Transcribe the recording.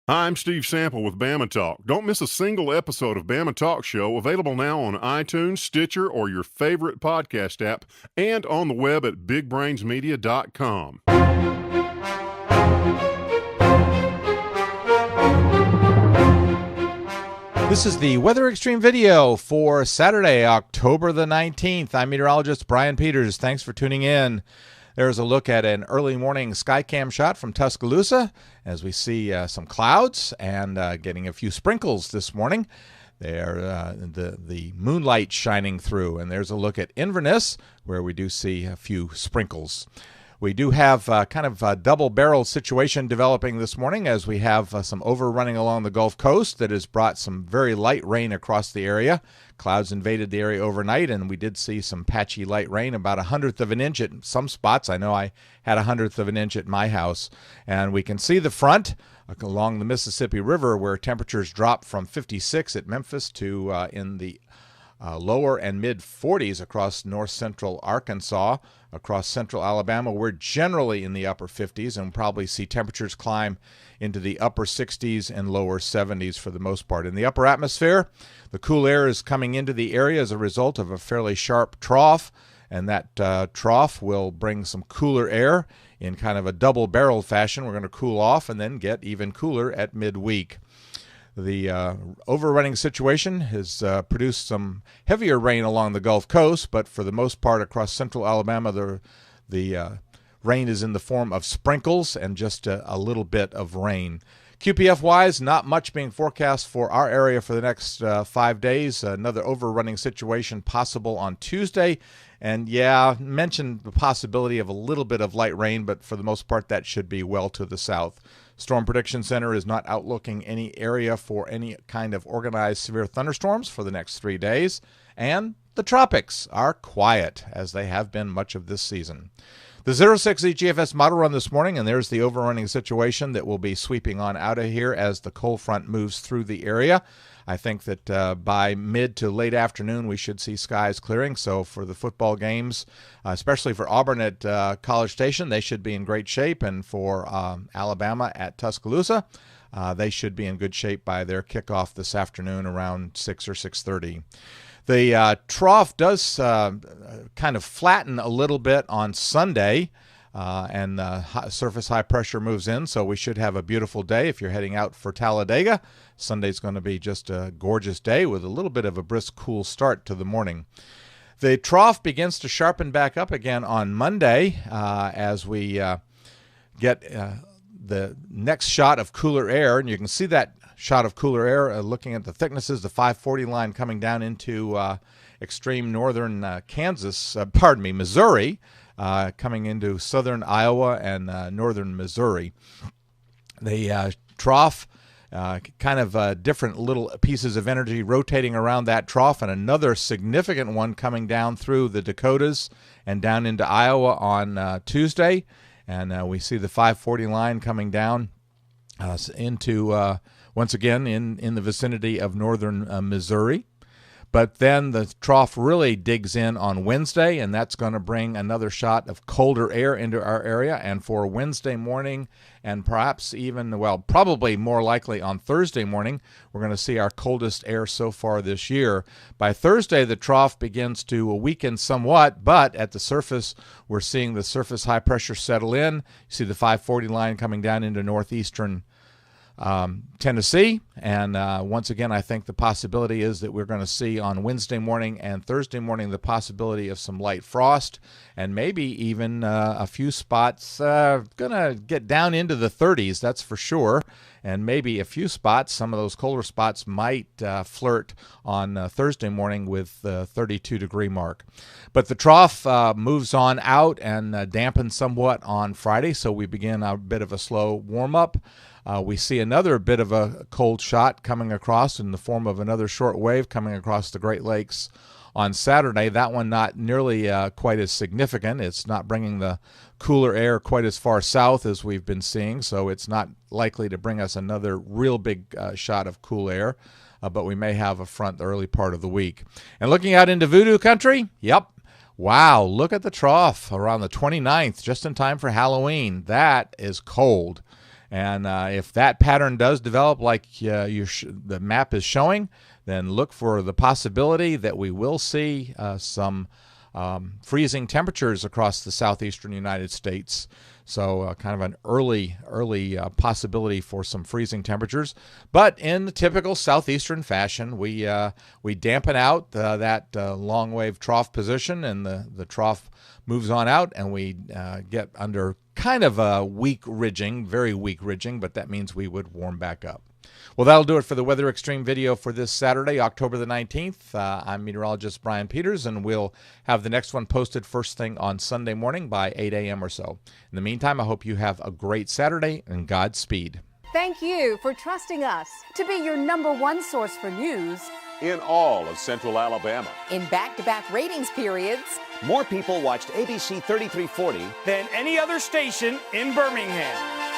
Hi, I'm Steve Sample with Bama Talk. Don't miss a single episode of Bama Talk Show, available now on iTunes, Stitcher, or your favorite podcast app, and on the web at bigbrainsmedia.com. This is the Weather Xtreme video for Saturday, October the 19th. I'm meteorologist Brian Peters. Thanks for tuning in. There's a look at an early morning skycam shot from Tuscaloosa as we see some clouds and getting a few sprinkles this morning. There, the moonlight shining through. And there's a look at Inverness where we do see a few sprinkles. We do have kind of a double-barrel situation developing this morning as we have some overrunning along the Gulf Coast that has brought some very light rain across the area. Clouds invaded the area overnight, and we did see some patchy light rain, about 1/100 of an inch at some spots. I know I had 1/100 of an inch at my house. And we can see the front along the Mississippi River where temperatures dropped from 56 at Memphis to in the lower and mid-40s across north-central Arkansas. Across central Alabama, we're generally in the upper 50s and probably see temperatures climb into the upper 60s and lower 70s for the most part. In the upper atmosphere, the cool air is coming into the area as a result of a fairly sharp trough, and that trough will bring some cooler air in kind of a double-barrel fashion. We're going to cool off and then get even cooler at midweek. The overrunning situation has produced some heavier rain along the Gulf Coast, but for the most part across central Alabama, the rain is in the form of sprinkles and just a little bit of rain. QPF-wise, not much being forecast for our area for the next 5 days. Another overrunning situation possible on Tuesday. And yeah, mentioned the possibility of a little bit of light rain, but for the most part, that should be well to the south. Storm Prediction Center is not outlooking any area for any kind of organized severe thunderstorms for the next 3 days. And the tropics are quiet, as they have been much of this season. The 06Z GFS model run this morning, and there's the overrunning situation that will be sweeping on out of here as the cold front moves through the area. I think that by mid to late afternoon, we should see skies clearing. So for the football games, especially for Auburn at College Station, they should be in great shape. And for Alabama at Tuscaloosa, they should be in good shape by their kickoff this afternoon around 6 or 6:30. The trough does kind of flatten a little bit on Sunday, and surface high pressure moves in, so we should have a beautiful day if you're heading out for Talladega. Sunday's going to be just a gorgeous day with a little bit of a brisk, cool start to the morning. The trough begins to sharpen back up again on Monday as we get the next shot of cooler air, and you can see that shot of cooler air looking at the thicknesses, the 540 line coming down into extreme northern Missouri, coming into southern Iowa and northern Missouri. The trough, kind of different little pieces of energy rotating around that trough, and another significant one coming down through the Dakotas and down into Iowa on Tuesday. And we see the 540 line coming down into once again in the vicinity of northern Missouri. But then the trough really digs in on Wednesday, and that's going to bring another shot of colder air into our area. And for Wednesday morning, and perhaps even, well, probably more likely on Thursday morning, we're going to see our coldest air so far this year. By Thursday, the trough begins to weaken somewhat, but at the surface, we're seeing the surface high pressure settle in. You see the 540 line coming down into northeastern Tennessee, and once again, I think the possibility is that we're going to see on Wednesday morning and Thursday morning the possibility of some light frost, and maybe even a few spots going to get down into the 30s, that's for sure, and maybe a few spots, some of those colder spots might flirt on Thursday morning with the 32-degree mark. But the trough moves on out and dampens somewhat on Friday, so we begin a bit of a slow warm-up. We see another bit of a cold shot coming across in the form of another short wave coming across the Great Lakes on Saturday. That one not nearly quite as significant. It's not bringing the cooler air quite as far south as we've been seeing, so it's not likely to bring us another real big shot of cool air. But we may have a front the early part of the week. And looking out into voodoo country, yep. Wow, look at the trough around the 29th, just in time for Halloween. That is cold. And if that pattern does develop like the map is showing, then look for the possibility that we will see some freezing temperatures across the southeastern United States. So kind of an early possibility for some freezing temperatures. But in the typical southeastern fashion, we dampen out that long wave trough position, and the trough moves on out, and we get under kind of a weak ridging, very weak ridging, but that means we would warm back up. Well, that'll do it for the Weather Xtreme video for this Saturday, October the 19th. I'm meteorologist Brian Peters, and we'll have the next one posted first thing on Sunday morning by 8 a.m. or so. In the meantime, I hope you have a great Saturday, and Godspeed. Thank you for trusting us to be your #1 source for news in all of Central Alabama. in back-to-back ratings periods. More people watched ABC 3340 than any other station in Birmingham.